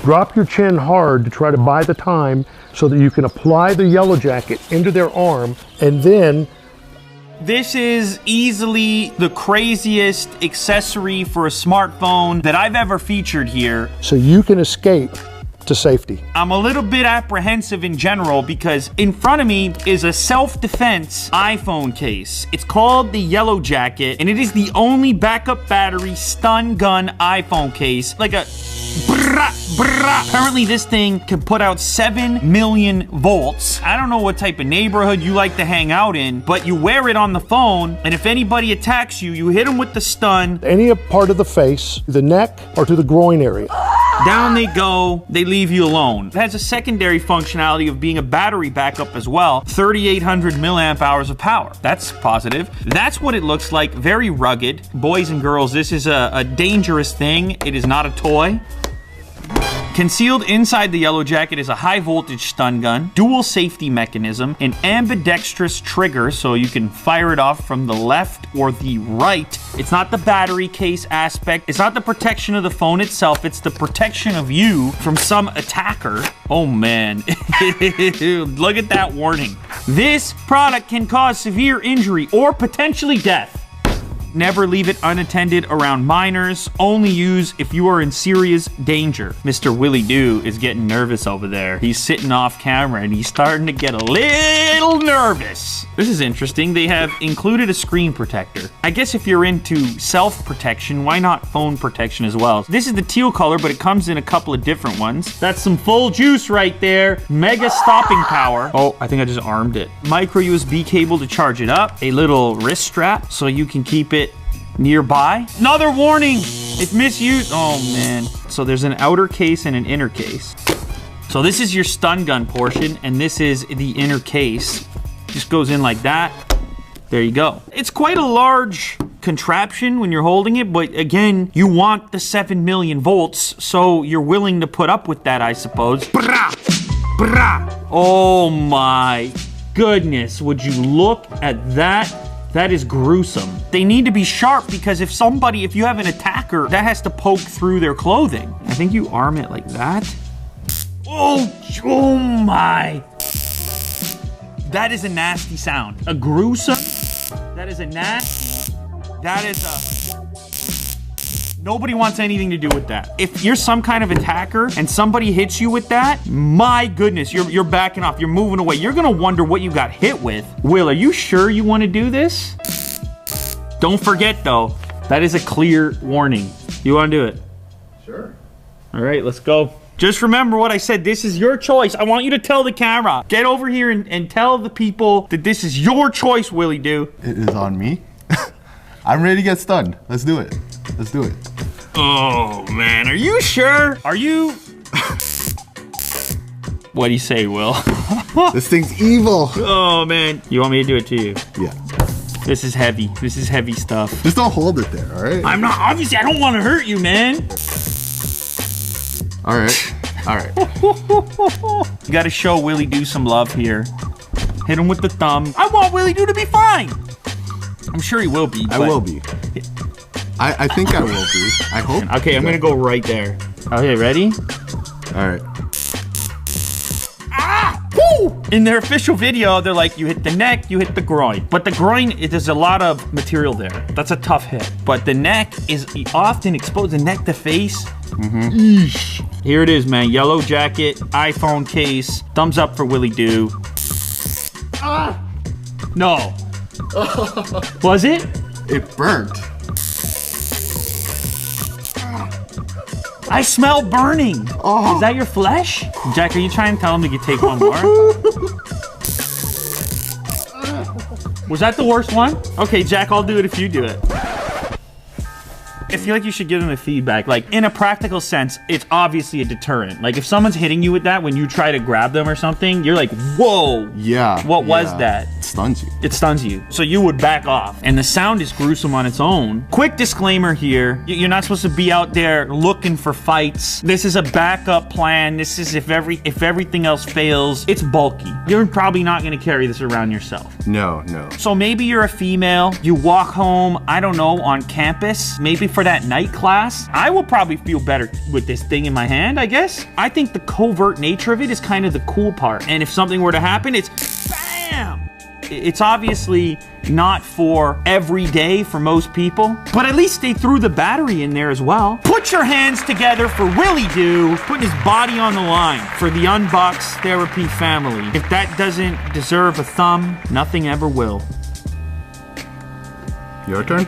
Drop your chin hard to try to buy the time so that you can apply the yellow jacket into their arm, and then... This is easily the craziest accessory for a smartphone that I've ever featured here. So you can escape to safety. I'm a little bit apprehensive in general because in front of me is a self-defense iPhone case. It's called the Yellow Jacket, and it is the only backup battery stun gun iPhone case. Like a apparently this thing can put out 7 million volts. I don't know what type of neighborhood you like to hang out in, but you wear it on the phone, and if anybody attacks you, you hit them with the stun. Any part of the face, the neck, or to the groin area. Down they go, they leave you alone. It has a secondary functionality of being a battery backup as well. 3,800 milliamp hours of power. That's positive. That's what it looks like, very rugged. Boys and girls, this is a dangerous thing. It is not a toy. Concealed inside the Yellow Jacket is a high voltage stun gun, dual safety mechanism, an ambidextrous trigger so you can fire it off from the left or the right. It's not the battery case aspect. It's not the protection of the phone itself. It's the protection of you from some attacker. Oh man, look at that warning. This product can cause severe injury or potentially death. Never leave it unattended around minors. Only use if you are in serious danger. Mr. Willie Doo is getting nervous over there. He's sitting off camera and he's starting to get a little nervous. This is interesting. They have included a screen protector. I guess if you're into self-protection, why not phone protection as well? This is the teal color, but it comes in a couple of different ones. That's some full juice right there. Mega stopping power. Oh, I think I just armed it. Micro USB cable to charge it up. A little wrist strap so you can keep it nearby. Another warning, if misused. Oh man. So there's an outer case and an inner case. So this is your stun gun portion, and this is the inner case. Just goes in like that. There you go. It's quite a large contraption when you're holding it, but again, you want the 7 million volts, so you're willing to put up with that, I suppose. Oh my goodness, would you look at that? That is gruesome. They need to be sharp because if you have an attacker, that has to poke through their clothing. I think you arm it like that. Oh my. That is a nasty sound. A gruesome, that is a nasty, that is a, nobody wants anything to do with that. If you're some kind of attacker and somebody hits you with that, my goodness, you're backing off, you're moving away. You're gonna wonder what you got hit with. Will, are you sure you wanna do this? Don't forget though, that is a clear warning. You wanna do it? Sure. All right, let's go. Just remember what I said, this is your choice. I want you to tell the camera. Get over here and tell the people that this is your choice, Willie Doo. It is on me. I'm ready to get stunned. Let's do it. Let's do it. Oh man, are you sure? Are you? What do you say, Will? This thing's evil. Oh man, you want me to do it to you? Yeah. This is heavy. This is heavy stuff. Just don't hold it there, all right? I'm not, obviously I don't want to hurt you, man. All right, all right. You gotta show Willie Doo some love here. Hit him with the thumb. I want Willie Doo to be fine. I'm sure he will be. I will be. I think I will be. I hope. Okay, I'm gonna go right there. Okay, ready? All right. Ah! Woo! In their official video, they're like, you hit the neck, you hit the groin. But the groin, there's a lot of material there. That's a tough hit. But the neck is often exposed. The neck, the face. Eesh. Here it is, man. Yellow Jacket, iPhone case. Thumbs up for Willie Doo. Ah! No. Was it? It burnt. I smell burning. Oh. Is that your flesh? Jack, are you trying to tell him to take one more? Was that the worst one? Okay, Jack, I'll do it if you do it. I feel like you should give them a feedback. Like, in a practical sense, it's obviously a deterrent. Like, if someone's hitting you with that when you try to grab them or something, you're like, whoa. Yeah. What was that? It stuns you. It stuns you. So you would back off. And the sound is gruesome on its own. Quick disclaimer here. You're not supposed to be out there looking for fights. This is a backup plan. This is if everything else fails. It's bulky. You're probably not going to carry this around yourself. No, no. So maybe you're a female. You walk home, I don't know, on campus. Maybe for for that night class, I will probably feel better with this thing in my hand, I guess. I think the covert nature of it is kind of the cool part. And if something were to happen, it's BAM! It's obviously not for every day for most people, but at least they threw the battery in there as well. Put your hands together for Willie Doo, putting his body on the line for the Unbox Therapy family. If that doesn't deserve a thumb, nothing ever will. Your turn?